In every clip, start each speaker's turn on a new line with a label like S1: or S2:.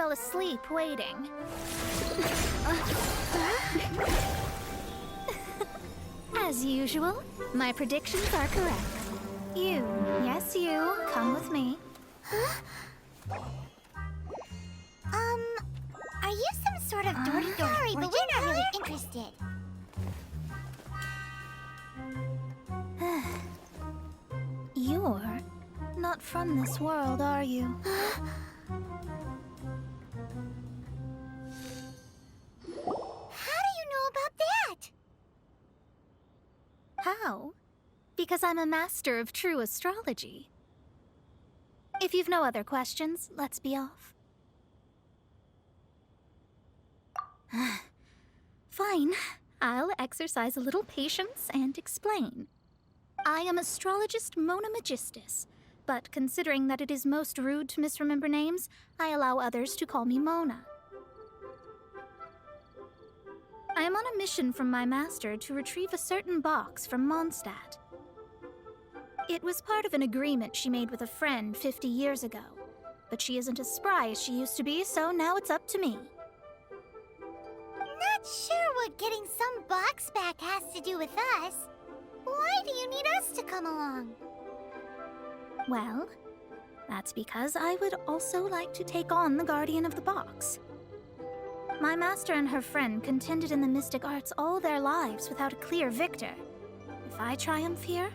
S1: fell asleep waiting. As usual, my predictions are correct. You, yes you, come with me.
S2: Are you some sort of door-to-door Sorry, but we're not really interested.
S1: You're not from this world, are you?
S2: How do you know about that?
S1: How? Because I'm a master of true astrology. If you've no other questions, let's be off. Fine. I'll exercise a little patience and explain. I am astrologist Mona Magistus, but considering that it is most rude to misremember names, I allow others to call me Mona. I am on a mission from my master to retrieve a certain box from Mondstadt. It was part of an agreement she made with a friend 50 years ago, but she isn't as spry as she used to be, so now it's up to me.
S2: Not sure what getting some box back has to do with us. Why do you need us to come along?
S1: Well, that's because I would also like to take on the Guardian of the Box. My master and her friend contended in the mystic arts all their lives without a clear victor. If I triumph here,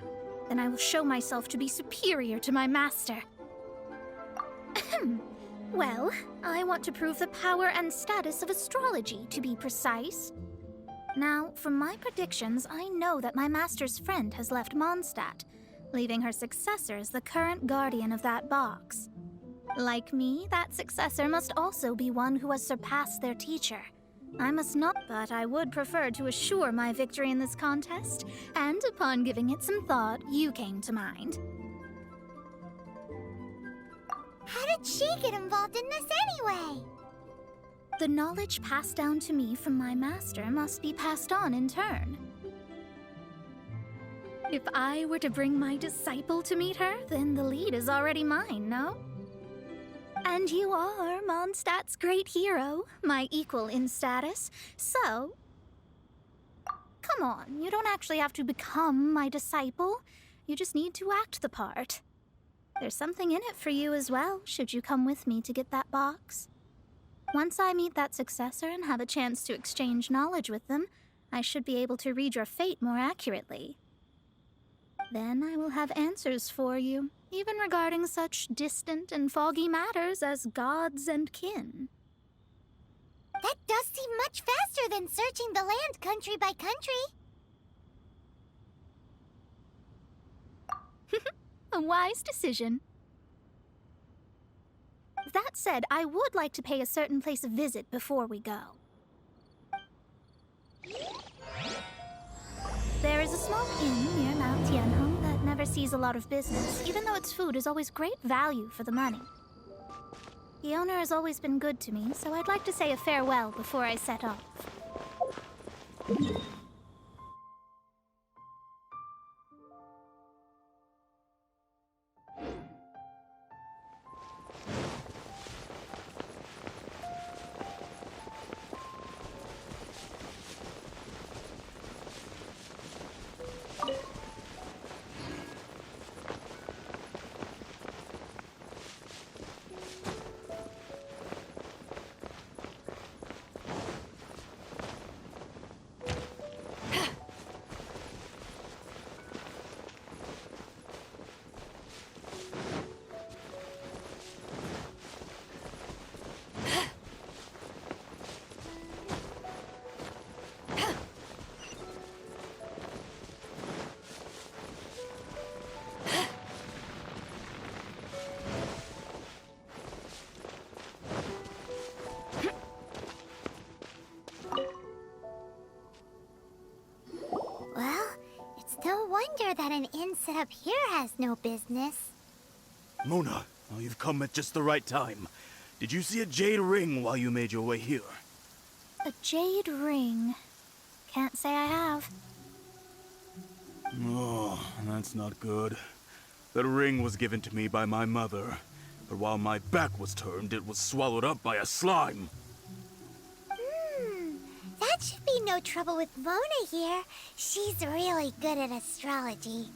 S1: then I will show myself to be superior to my master. Well, I want to prove the power and status of astrology, to be precise. Now, from my predictions, I know that my master's friend has left Mondstadt, leaving her successor as the current guardian of that box. Like me, that successor must also be one who has surpassed their teacher. I must not, but I would prefer to assure my victory in this contest, and upon giving it some thought, you came to mind.
S2: How did she get involved in this anyway?
S1: The knowledge passed down to me from my master must be passed on in turn. If I were to bring my disciple to meet her, then the lead is already mine, no? And you are Mondstadt's great hero, my equal in status, so... Come on, you don't actually have to become my disciple. You just need to act the part. There's something in it for you as well, should you come with me to get that box. Once I meet that successor and have a chance to exchange knowledge with them, I should be able to read your fate more accurately. Then I will have answers for you, even regarding such distant and foggy matters as gods and kin.
S2: That does seem much faster than searching the land country by country.
S1: A wise decision. That said, I would like to pay a certain place a visit before we go. There is a small inn near Mount Tianheng that never sees a lot of business, even though its food is always great value for the money. The owner has always been good to me, so I'd like to say a farewell before I set off.
S2: No wonder that an inn set up here has no business.
S3: Mona, oh, you've come at just the right time. Did you see a jade ring while you made your way here?
S1: A jade ring? Can't say I have.
S3: Oh, that's not good. That ring was given to me by my mother. but while my back was turned, it was swallowed up by a slime.
S2: That should be no trouble with Mona here. She's really good at astrology.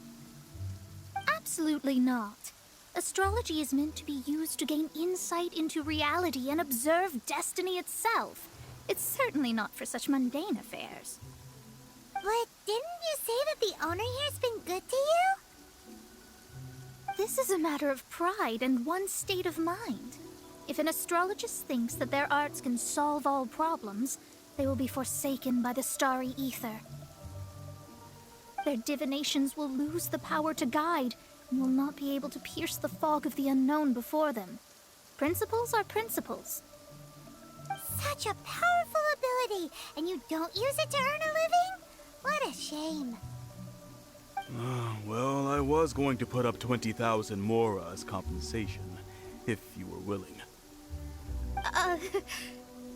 S1: Absolutely not. Astrology is meant to be used to gain insight into reality and observe destiny itself. It's certainly not for such mundane affairs.
S2: But didn't you say that the owner here's been good to you?
S1: This is a matter of pride and one's state of mind. If an astrologist thinks that their arts can solve all problems, they will be forsaken by the starry ether. Their divinations will lose the power to guide and will not be able to pierce the fog of the unknown before them. Principles are principles.
S2: Such a powerful ability, and you don't use it to earn a living? What a shame.
S3: Well, I was going to put up 20,000 mora as compensation, if you were willing.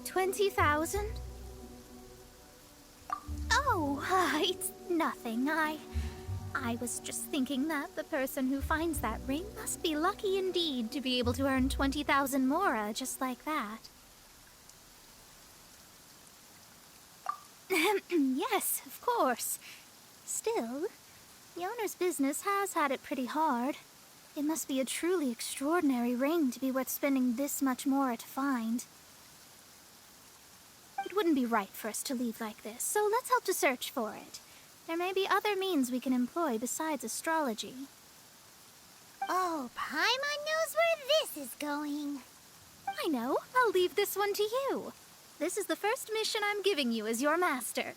S1: 20,000? Oh, it's nothing. I was just thinking that the person who finds that ring must be lucky indeed to be able to earn 20,000 mora just like that. Yes, of course. Still, the owner's business has had it pretty hard. It must be a truly extraordinary ring to be worth spending this much mora to find. It wouldn't be right for us to leave like this, so let's help to search for it. There may be other means we can employ besides astrology.
S2: Oh, Paimon knows where this is going.
S1: I know. I'll leave this one to you. This is the first mission I'm giving you as your master.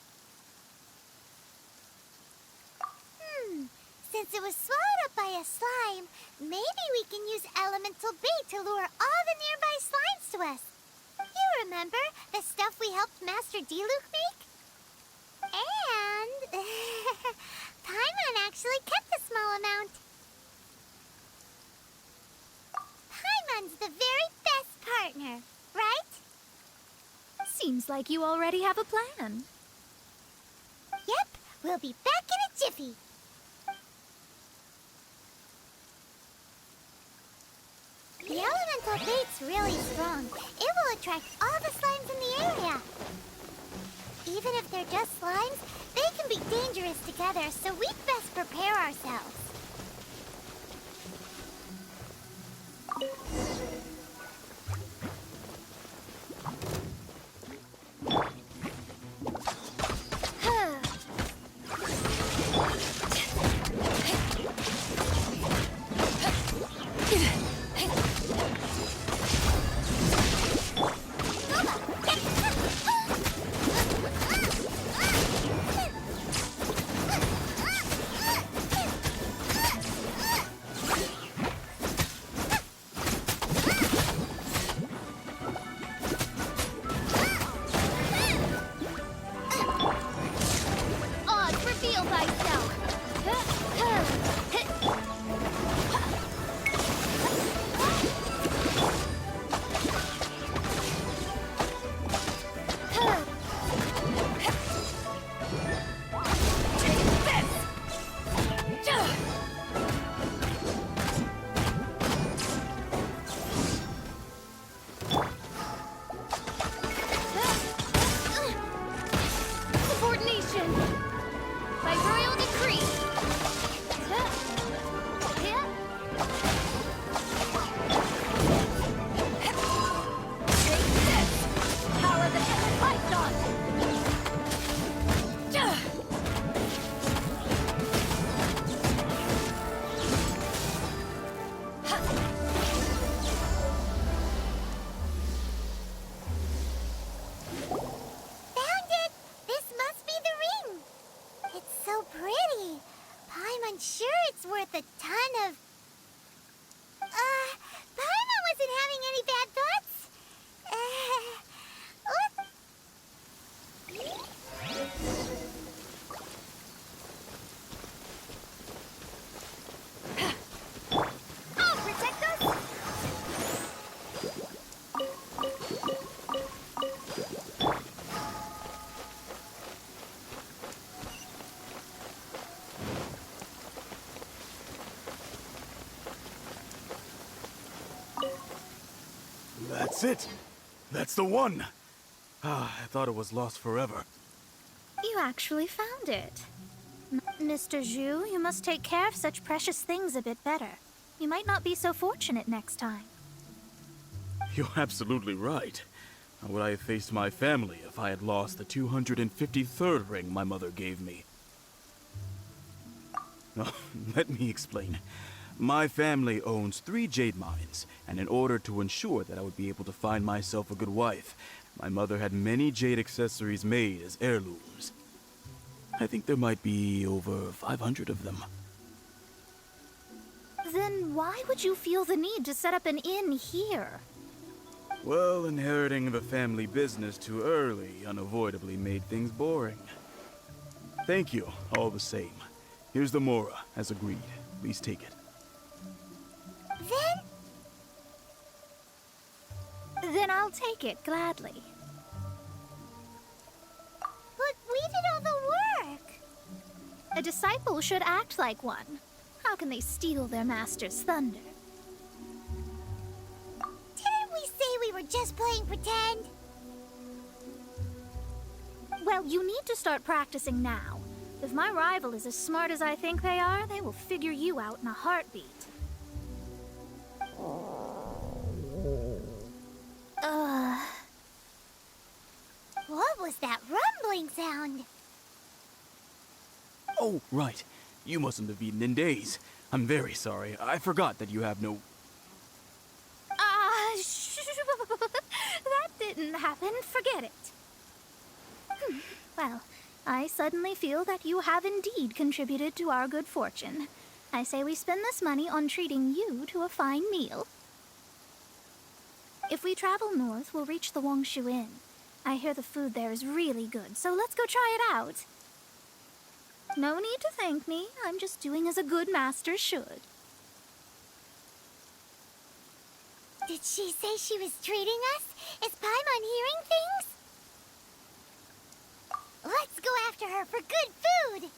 S2: Since it was swallowed up by a slime, maybe we can use elemental bait to lure all the nearby slimes to us. You remember the stuff we helped Master Diluc make? And Paimon actually kept a small amount. Paimon's the very best partner, right?
S1: Seems like you already have a plan.
S2: Yep, we'll be back in a jiffy. The elemental bait's really strong. It will attract all the slimes in the area. Even if they're just slimes, they can be dangerous together, so we'd best prepare ourselves.
S1: Subordination! By royal
S3: That's it! That's the one! Ah, I thought it was lost forever.
S1: You actually found it. Mr. Zhu, you must take care of such precious things a bit better. You might not be so fortunate next time.
S3: You're absolutely right. How would I have faced my family if I had lost the 253rd ring my mother gave me? Oh, let me explain. My family owns 3 jade mines, and in order to ensure that I would be able to find myself a good wife, my mother had many jade accessories made as heirlooms. I think there might be over 500 of them.
S1: Then why would you feel the need to set up an inn here?
S3: Well, inheriting the family business too early unavoidably made things boring. Thank you, all the same. Here's the Mora, as agreed. Please take it.
S1: Then I'll take it gladly.
S2: But we did all the work.
S1: A disciple should act like one. How can they steal their master's thunder?
S2: Didn't we say we were just playing pretend?
S1: Well, you need to start practicing now. If my rival is as smart as I think they are, they will figure you out in a heartbeat.
S2: What was that rumbling sound?
S3: Oh, right. You mustn't have eaten in days. I'm very sorry. I forgot that you have no...
S1: That didn't happen. Forget it. Well, I suddenly feel that you have indeed contributed to our good fortune. I say we spend this money on treating you to a fine meal. If we travel north, we'll reach the Wongshu Inn. I hear the food there is really good, so let's go try it out. No need to thank me. I'm just doing as a good master should.
S2: Did she say she was treating us? Is Paimon hearing things? Let's go after her for good food!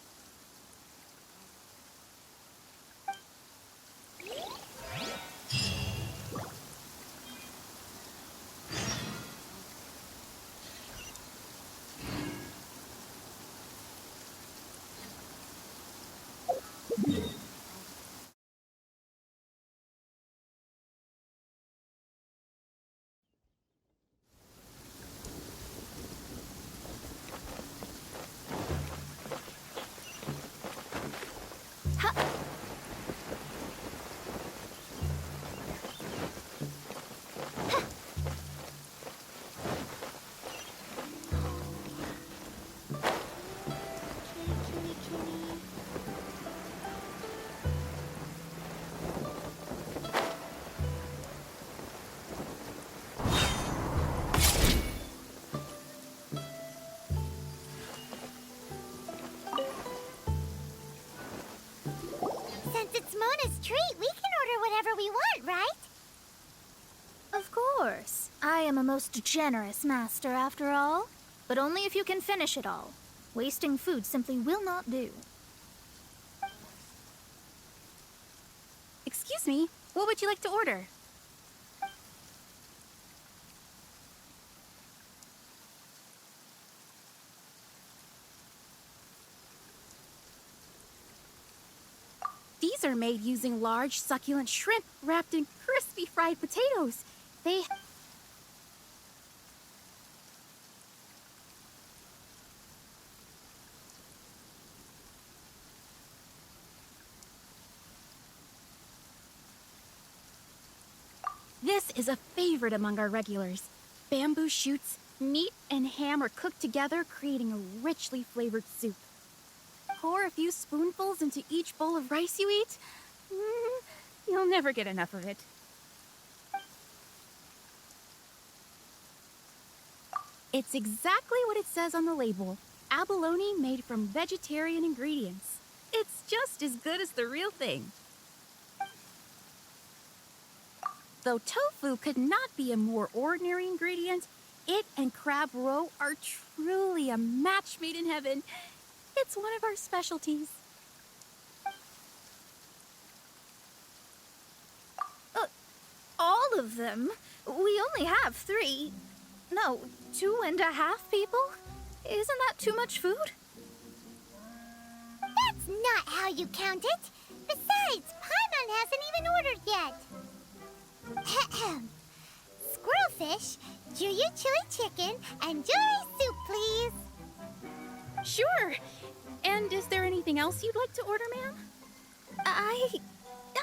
S2: Since it's Mona's treat, we can order whatever we want, right?
S1: Of course. I am a most generous master, after all. But only if you can finish it all. Wasting food simply will not do.
S4: Excuse me, what would you like to order? These are made using large, succulent shrimp wrapped in crispy fried potatoes. This is a favorite among our regulars. Bamboo shoots, meat, and ham are cooked together, creating a richly flavored soup. Pour a few spoonfuls into each bowl of rice you eat. You'll never get enough of it. It's exactly what it says on the label. Abalone made from vegetarian ingredients. It's just as good as the real thing. Though tofu could not be a more ordinary ingredient, it and crab roe are truly a match made in heaven. It's one of our specialties.
S1: All of them? We only have 3. No, 2.5 people? Isn't that too much food?
S2: That's not how you count it. Besides, Paimon hasn't even ordered yet. Ahem. Squirrelfish, Juyu chili chicken, and Jury soup, please.
S4: Sure. And is there anything else you'd like to order, ma'am?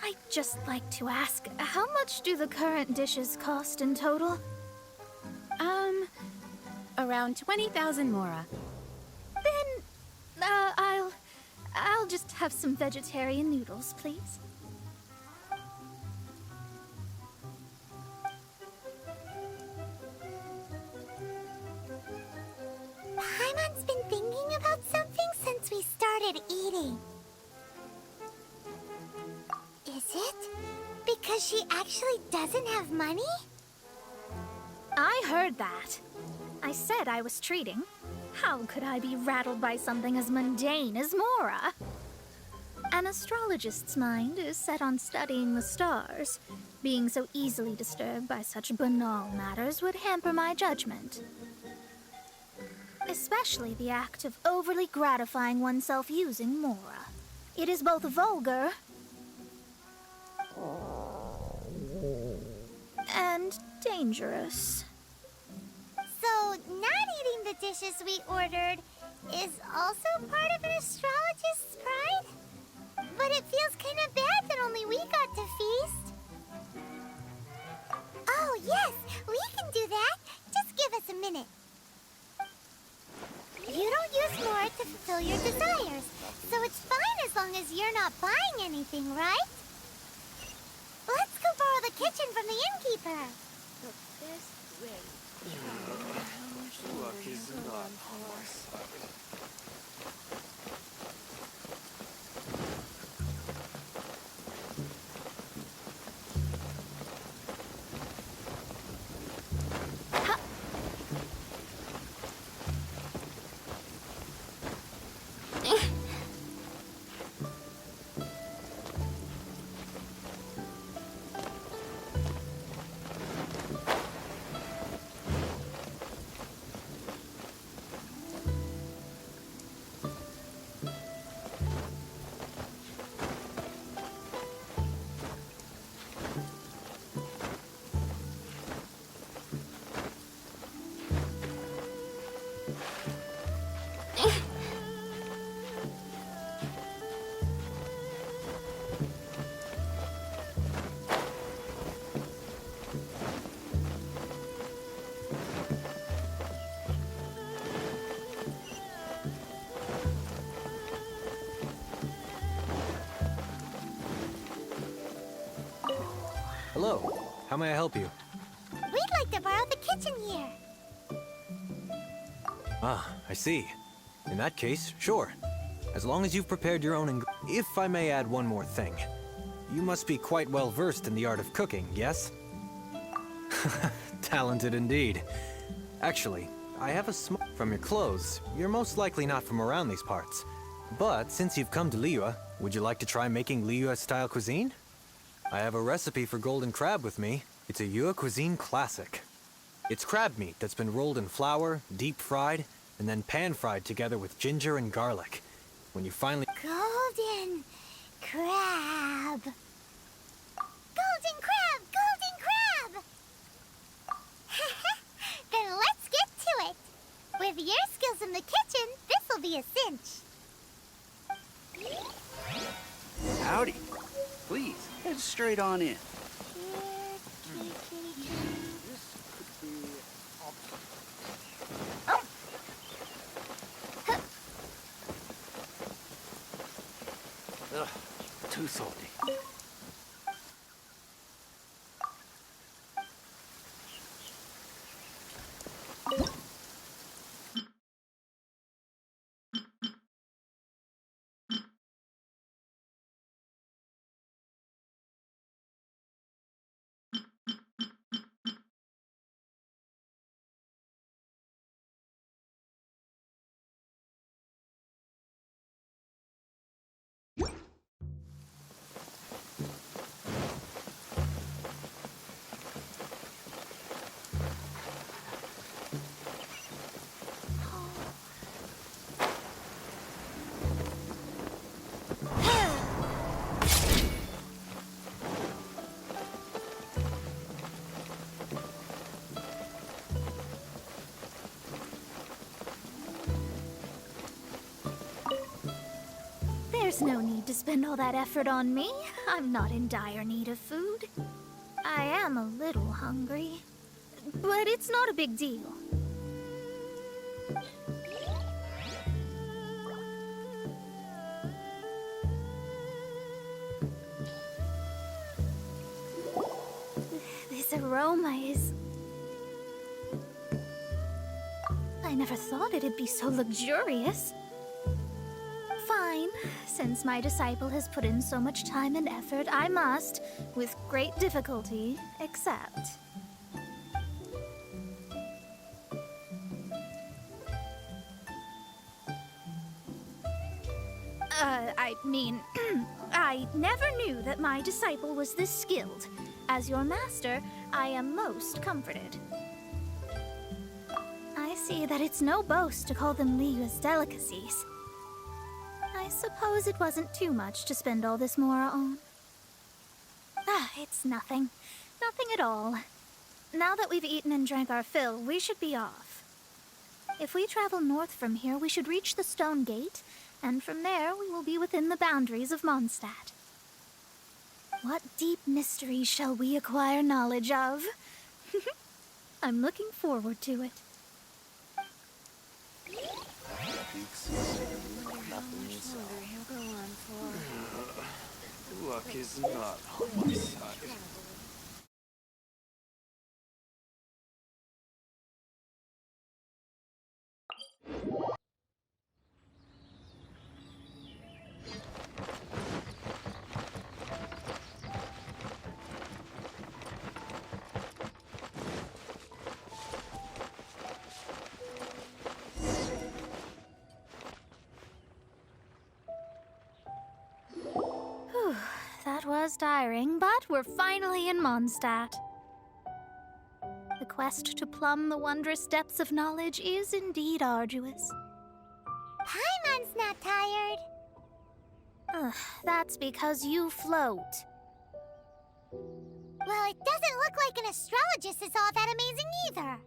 S1: I'd just like to ask, how much do the current dishes cost in total?
S4: Around 20,000 mora.
S1: Then, I'll just have some vegetarian noodles, please.
S2: Paimon's been thinking about something since we started eating. Is it because she actually doesn't have money?
S1: I heard that. I said I was treating. How could I be rattled by something as mundane as Mora? An astrologist's mind is set on studying the stars. Being so easily disturbed by such banal matters would hamper my judgment. Especially the act of overly gratifying oneself using Mora. It is both vulgar and dangerous.
S2: So, not eating the dishes we ordered is also part of an astrologist's pride? But it feels kind of bad that only we got to feast. Oh, yes, we can do that. Just give us a minute. You don't use more to fulfill your desires, so it's fine as long as you're not buying anything, right? Let's go borrow the kitchen from the innkeeper.
S5: The best way.
S6: Luck is not on my side.
S7: Hello. How may I help you?
S2: We'd like to borrow the kitchen here.
S7: Ah, I see. In that case, sure. As long as you've prepared your own If I may add one more thing. You must be quite well versed in the art of cooking, yes? Talented indeed. Actually, I have a From your clothes, you're most likely not from around these parts. But since you've come to Liyue, would you like to try making Liyue-style cuisine? I have a recipe for golden crab with me. It's a Yue cuisine classic. It's crab meat that's been rolled in flour, deep fried, and then pan-fried together with ginger and garlic. When you finally...
S2: Golden crab. Golden crab! Golden crab! Then let's get to it. With your skills in the kitchen, this'll be a cinch.
S6: Howdy. Please, head straight on in. Ugh, too salty.
S1: There's no need to spend all that effort on me. I'm not in dire need of food. I am a little hungry, but it's not a big deal. This aroma is... I never thought it'd be so luxurious. Fine. Since my disciple has put in so much time and effort, I must, with great difficulty, accept. I never knew that my disciple was this skilled. As your master, I am most comforted. I see that it's no boast to call them Liyue's delicacies. I suppose it wasn't too much to spend all this Mora on. It's nothing. Nothing at all. Now that we've eaten and drank our fill, we should be off. If we travel north from here, we should reach the Stone Gate, and from there we will be within the boundaries of Mondstadt. What deep mysteries shall we acquire knowledge of? I'm looking forward to it.
S6: Luck is not on my side.
S1: That was tiring, but we're finally in Mondstadt. The quest to plumb the wondrous depths of knowledge is indeed arduous.
S2: Paimon's not tired.
S1: That's because you float.
S2: Well, it doesn't look like an astrologist is all that amazing either.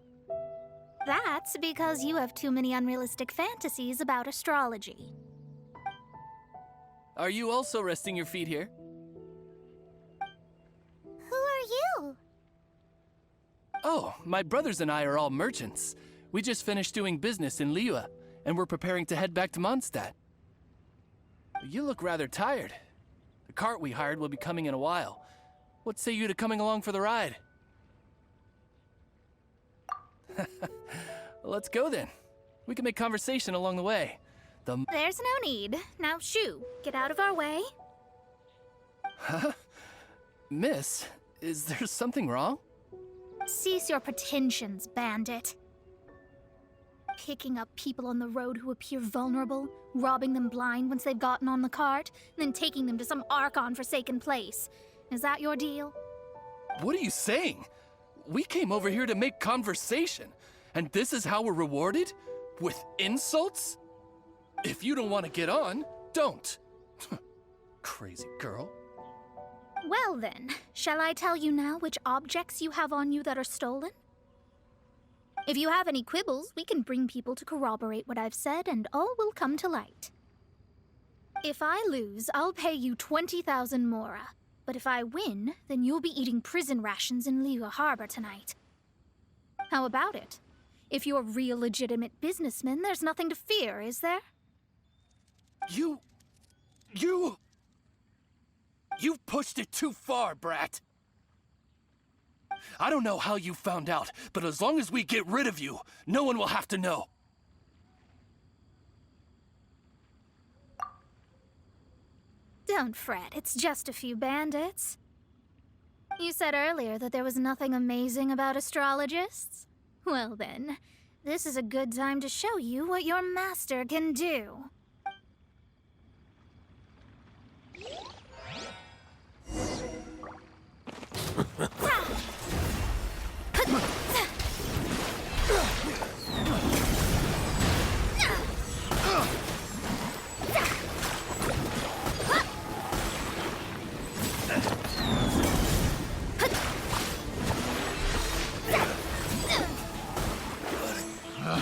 S1: That's because you have too many unrealistic fantasies about astrology.
S8: Are you also resting your feet here?
S2: Who are you?
S8: Oh, my brothers and I are all merchants. We just finished doing business in Liyue, and we're preparing to head back to Mondstadt. You look rather tired. The cart we hired will be coming in a while. What say you to coming along for the ride? Let's go then. We can make conversation along the way.
S1: There's no need. Now shoo, get out of our way.
S8: Huh? Miss, is there something wrong?
S1: Cease your pretensions, bandit. Picking up people on the road who appear vulnerable, robbing them blind once they've gotten on the cart, and then taking them to some Archon-forsaken place. Is that your deal?
S8: What are you saying? We came over here to make conversation, and this is how we're rewarded? With insults? If you don't want to get on, don't. Crazy girl.
S1: Well then, shall I tell you now which objects you have on you that are stolen? If you have any quibbles, we can bring people to corroborate what I've said, and all will come to light. If I lose, I'll pay you 20,000 Mora. But if I win, then you'll be eating prison rations in Liyue Harbor tonight. How about it? If you're real legitimate businessmen, there's nothing to fear, is there?
S8: You've pushed it too far, brat. I don't know how you found out, but as long as we get rid of you, no one will have to know.
S1: Don't fret, it's just a few bandits. You said earlier that there was nothing amazing about astrologists? Well then, this is a good time to show you what your master can do.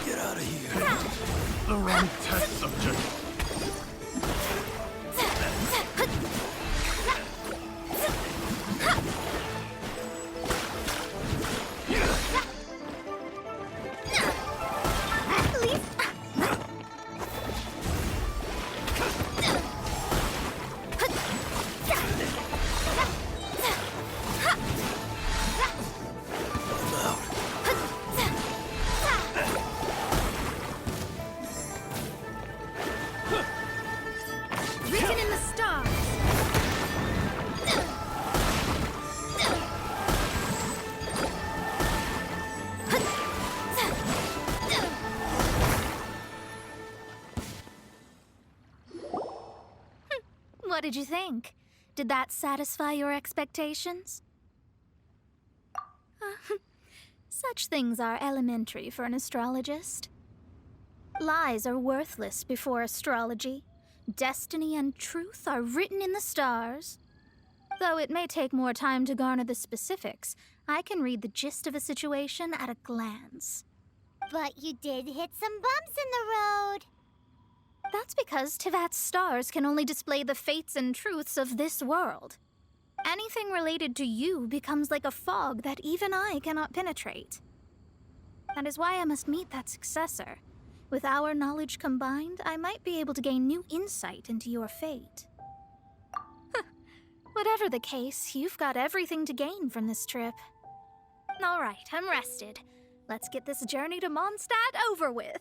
S3: Get out of here. The wrong test subject.
S1: What did you think? Did that satisfy your expectations? Such things are elementary for an astrologist. Lies are worthless before astrology. Destiny and truth are written in the stars. Though it may take more time to garner the specifics, I can read the gist of a situation at a glance.
S2: But you did hit some bumps in the road.
S1: That's because Tivat's stars can only display the fates and truths of this world. Anything related to you becomes like a fog that even I cannot penetrate. That is why I must meet that successor. With our knowledge combined, I might be able to gain new insight into your fate. Whatever the case, you've got everything to gain from this trip. All right, I'm rested. Let's get this journey to Mondstadt over with.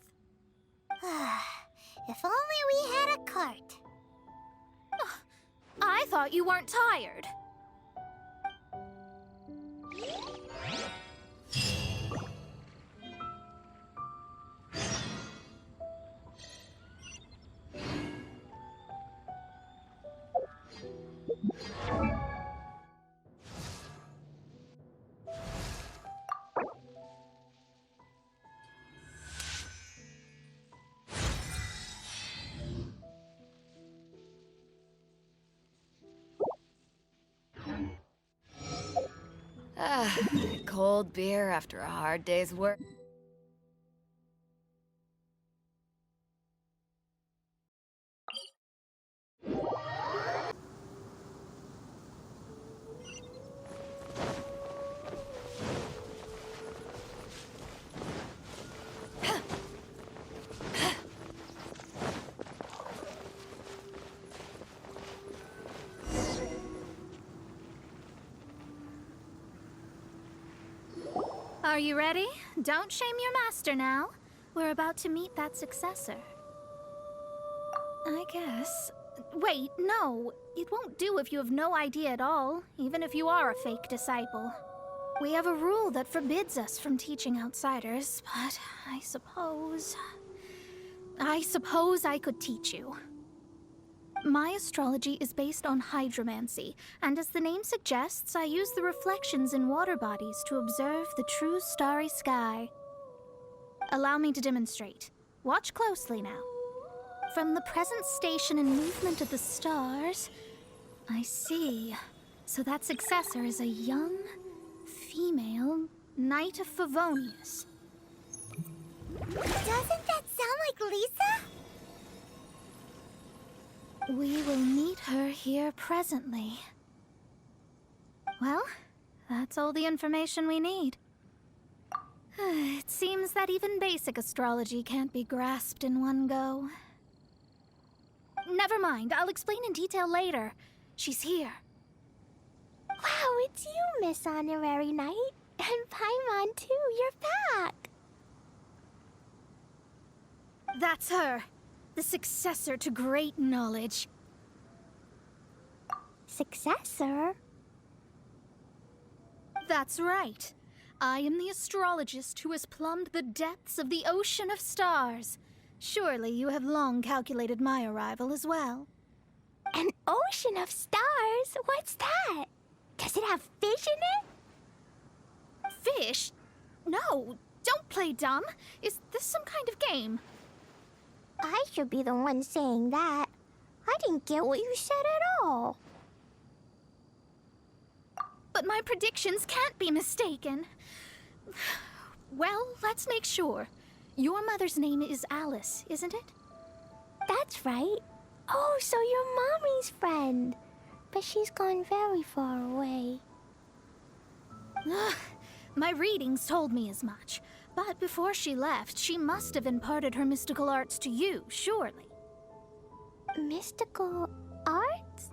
S2: If only we had a cart.
S1: I thought you weren't tired.
S5: Cold beer after a hard day's work.
S1: Are you ready? Don't shame your master now. We're about to meet that successor. I guess. Wait, no. It won't do if you have no idea at all, even if you are a fake disciple. We have a rule that forbids us from teaching outsiders, but I suppose I could teach you. My astrology is based on hydromancy, and as the name suggests, I use the reflections in water bodies to observe the true starry sky. Allow me to demonstrate. Watch closely now. From the present station and movement of the stars, I see. So that successor is a young, female Knight of Favonius.
S2: Doesn't that sound like Lisa?
S1: We will meet her here presently. Well, that's all the information we need. It seems that even basic astrology can't be grasped in one go. Never mind, I'll explain in detail later. She's here.
S2: Wow, it's you, Miss Honorary Knight. And Paimon, too. You're back.
S1: That's her. The successor to great knowledge.
S2: Successor?
S1: That's right. I am the astrologist who has plumbed the depths of the ocean of stars. Surely you have long calculated my arrival as well.
S2: An ocean of stars? What's that? Does it have fish in it?
S1: Fish? No, don't play dumb. Is this some kind of game?
S2: I should be the one saying that. I didn't get what you said at all.
S1: But my predictions can't be mistaken. Well, let's make sure. Your mother's name is Alice, isn't it?
S2: That's right. Oh, so you're Mommy's friend. But she's gone very far away.
S1: My readings told me as much. But before she left, she must have imparted her mystical arts to you, surely.
S2: Mystical arts?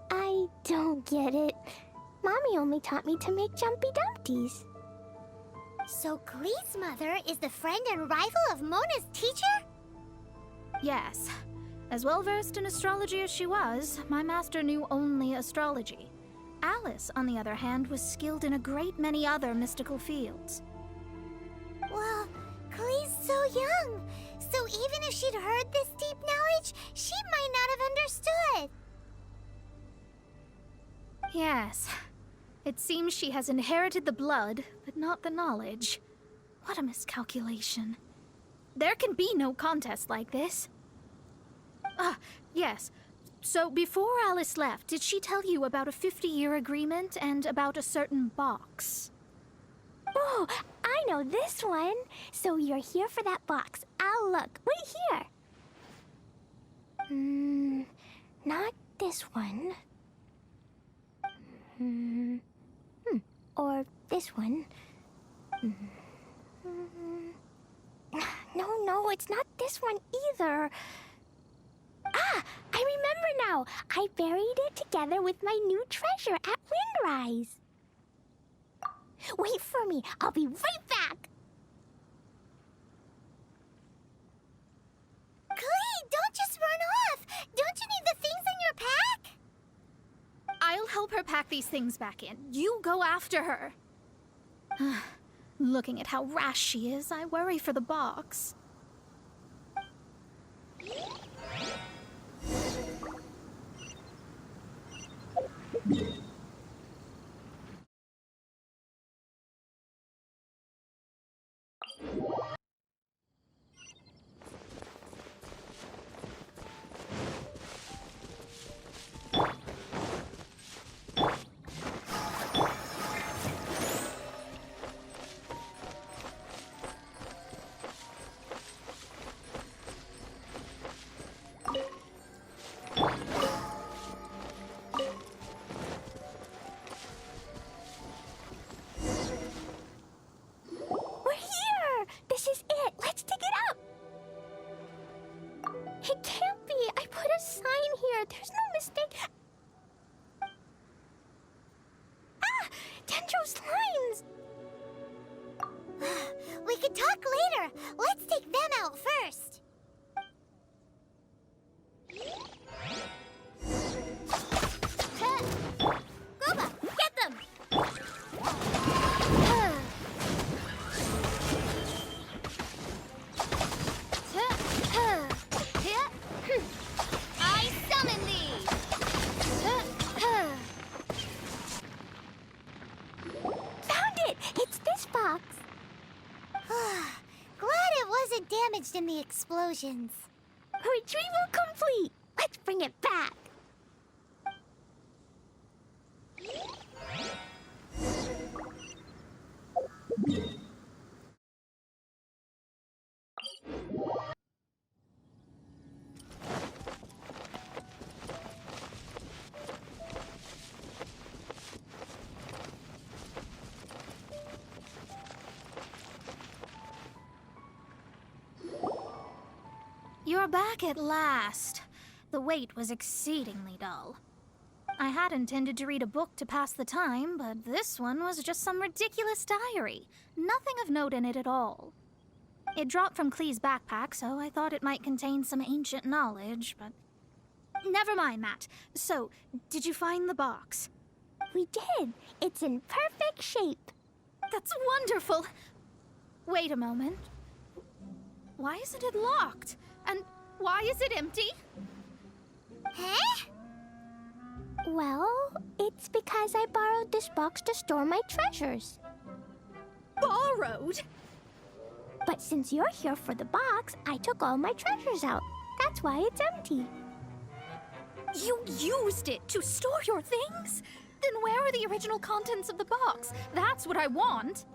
S2: I don't get it. Mommy only taught me to make jumpy dumpties. So Glee's mother is the friend and rival of Mona's teacher?
S1: Yes. As well-versed in astrology as she was, my master knew only astrology. Alice, on the other hand, was skilled in a great many other mystical fields.
S2: Well, Glee's so young, so even if she'd heard this deep knowledge, she might not have understood.
S1: Yes. It seems she has inherited the blood, but not the knowledge. What a miscalculation. There can be no contest like this. Ah, yes. So before Alice left, did she tell you about a 50-year agreement and about a certain box?
S2: Oh, I know this one. So you're here for that box. I'll look. Wait here. Not this one. Or this one. No, it's not this one either. Ah, I remember now. I buried it together with my new treasure at Windrise. Wait for me. I'll be right back. Clee, don't just run off. Don't you need the things in your pack?
S1: I'll help her pack these things back in. You go after her. Looking at how rash she is, I worry for the box.
S2: We're here! This is it! Let's dig it up! It can't be! I put a sign here! There's no mistake! Ah! Dendro slimes! We can talk later! Let's take them out first! Groba, get them! I summon thee! Found it! It's this box. Glad it wasn't damaged in the explosions. Retrieval complete! Let's bring it back!
S1: You're back at last. The wait was exceedingly dull. I had intended to read a book to pass the time, but this one was just some ridiculous diary. Nothing of note in it at all. It dropped from Klee's backpack, so I thought it might contain some ancient knowledge, but... Never mind that. So, did you find the box?
S2: We did. It's in perfect shape.
S1: That's wonderful! Wait a moment. Why isn't it locked? And why is it empty?
S2: Huh? Well, it's because I borrowed this box to store my treasures.
S1: Borrowed?
S2: But since you're here for the box, I took all my treasures out. That's why it's empty.
S1: You used it to store your things? Then where are the original contents of the box? That's what I want.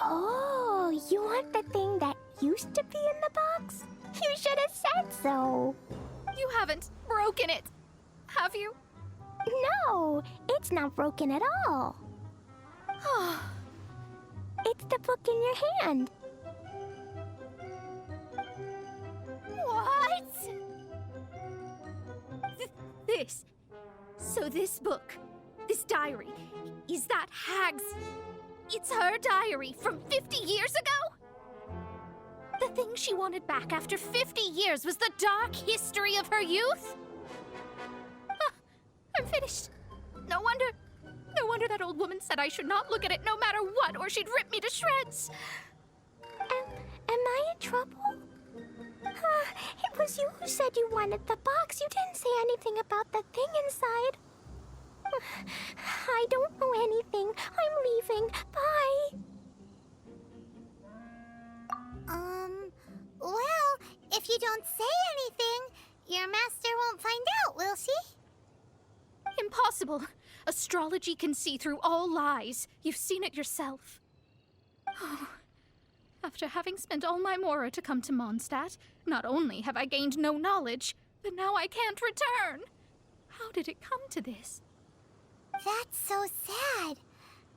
S2: Oh, you want the thing that used to be in the box? You should have said so.
S1: You haven't broken it, have you?
S2: No, it's not broken at all. It's the book in your hand.
S1: What? This book, this diary, is that Hag's... It's her diary from 50 years ago? The thing she wanted back after 50 years was the dark history of her youth? I'm finished. No wonder that old woman said I should not look at it no matter what, or she'd rip me to shreds.
S2: Am I in trouble? It was you who said you wanted the box. You didn't say anything about the thing inside. I don't know anything. I'm leaving. Bye. Well, if you don't say anything, your master won't find out, will she?
S1: Impossible. Astrology can see through all lies. You've seen it yourself. Oh. After having spent all my mora to come to Mondstadt, not only have I gained no knowledge, but now I can't return. How did it come to this?
S2: That's so sad.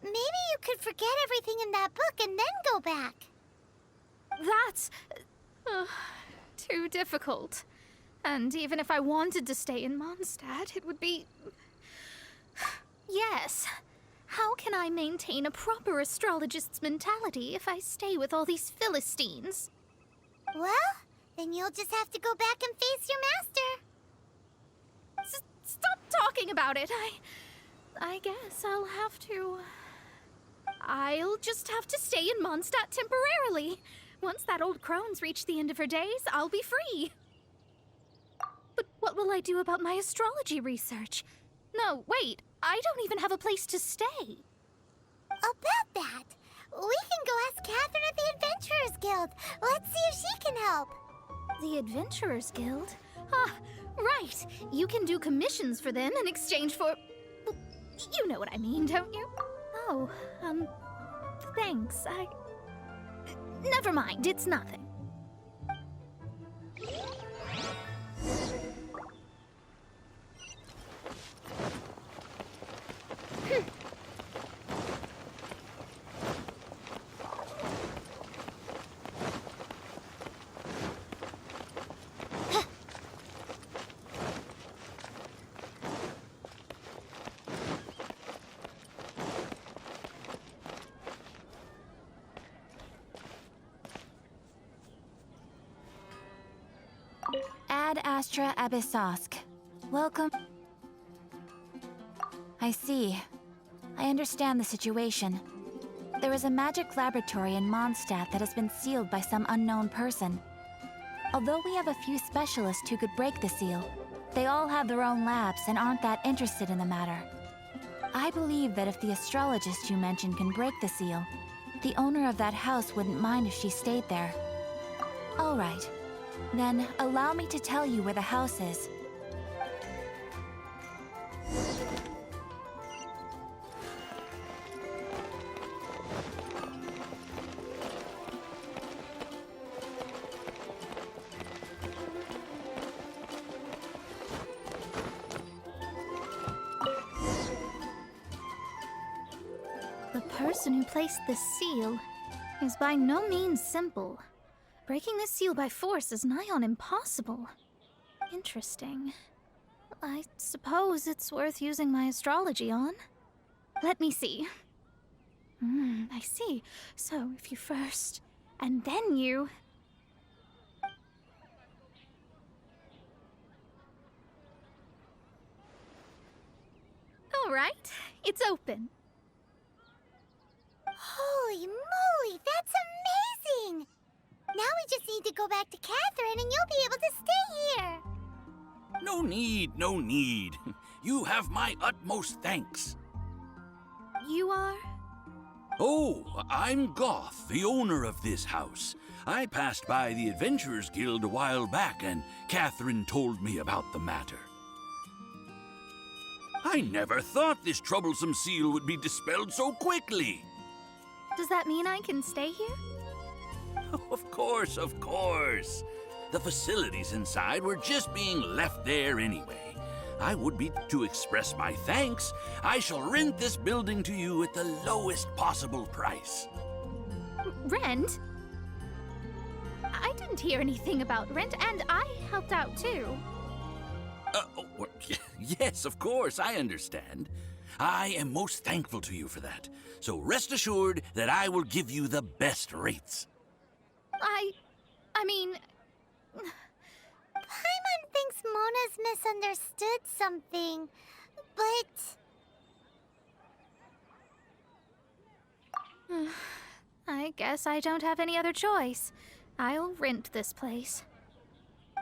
S2: Maybe you could forget everything in that book and then go back.
S1: That's too difficult. And even if I wanted to stay in Mondstadt, it would be... Yes. How can I maintain a proper astrologist's mentality if I stay with all these Philistines?
S2: Well, then you'll just have to go back and face your master.
S1: Stop talking about it. I guess I'll just have to stay in Mondstadt temporarily. Once that old crone's reached the end of her days, I'll be free. But what will I do about my astrology research? No, wait, I don't even have a place to stay.
S2: About that, we can go ask Catherine at the Adventurers Guild. Let's see if she can help.
S1: The Adventurers Guild? Ah, right. You can do commissions for them in exchange for... You know what I mean, don't you? Oh, thanks. Never mind, it's nothing.
S9: Ad Astra Abyssosk. Welcome. I see. I understand the situation. There is a magic laboratory in Mondstadt that has been sealed by some unknown person. Although we have a few specialists who could break the seal, they all have their own labs and aren't that interested in the matter. I believe that if the astrologist you mentioned can break the seal, the owner of that house wouldn't mind if she stayed there. All right. Then, allow me to tell you where the house is.
S1: The person who placed the seal is by no means simple. Breaking this seal by force is nigh on impossible. Interesting. I suppose it's worth using my astrology on. Let me see. I see. So if you first, and then you... All right, it's open.
S2: Holy moly, that's amazing! Now we just need to go back to Catherine and you'll be able to stay here.
S10: No need, no need. You have my utmost thanks.
S1: You are?
S10: Oh, I'm Goth, the owner of this house. I passed by the Adventurers Guild a while back, and Catherine told me about the matter. I never thought this troublesome seal would be dispelled so quickly.
S1: Does that mean I can stay here?
S10: Of course, of course. The facilities inside were just being left there anyway. I would be to express my thanks. I shall rent this building to you at the lowest possible price.
S1: Rent? I didn't hear anything about rent, and I helped out too.
S10: Yes, of course, I understand. I am most thankful to you for that. So rest assured that I will give you the best rates.
S1: I mean...
S2: Paimon thinks Mona's misunderstood something, but...
S1: I guess I don't have any other choice. I'll rent this place.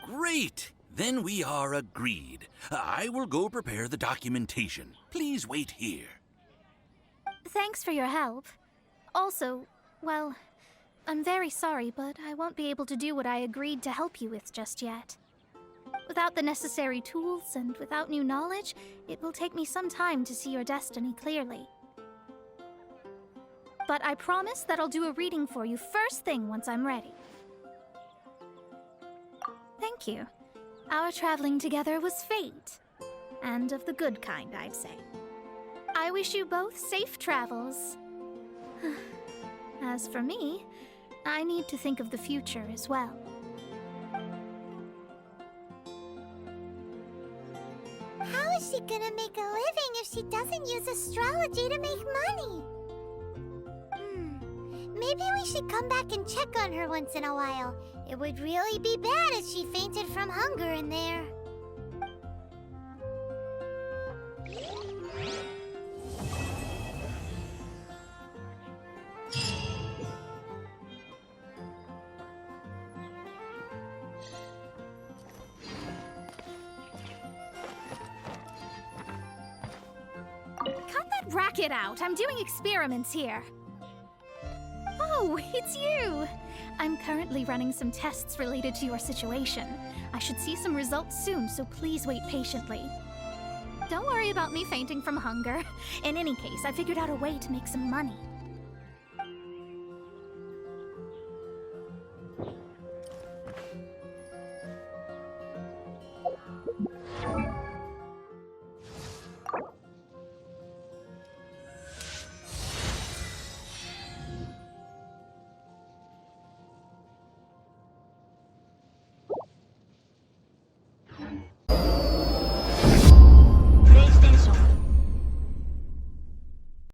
S10: Great! Then we are agreed. I will go prepare the documentation. Please wait here.
S1: Thanks for your help. Also, well, I'm very sorry, but I won't be able to do what I agreed to help you with just yet. Without the necessary tools and without new knowledge, it will take me some time to see your destiny clearly. But I promise that I'll do a reading for you first thing once I'm ready. Thank you. Our traveling together was fate. And of the good kind, I'd say. I wish you both safe travels. As for me, I need to think of the future as well.
S2: How is she gonna make a living if she doesn't use astrology to make money? Maybe we should come back and check on her once in a while. It would really be bad if she fainted from hunger in there.
S1: Cut that racket out! I'm doing experiments here. Oh, it's you! I'm currently running some tests related to your situation. I should see some results soon, so please wait patiently. Don't worry about me fainting from hunger. In any case, I figured out a way to make some money.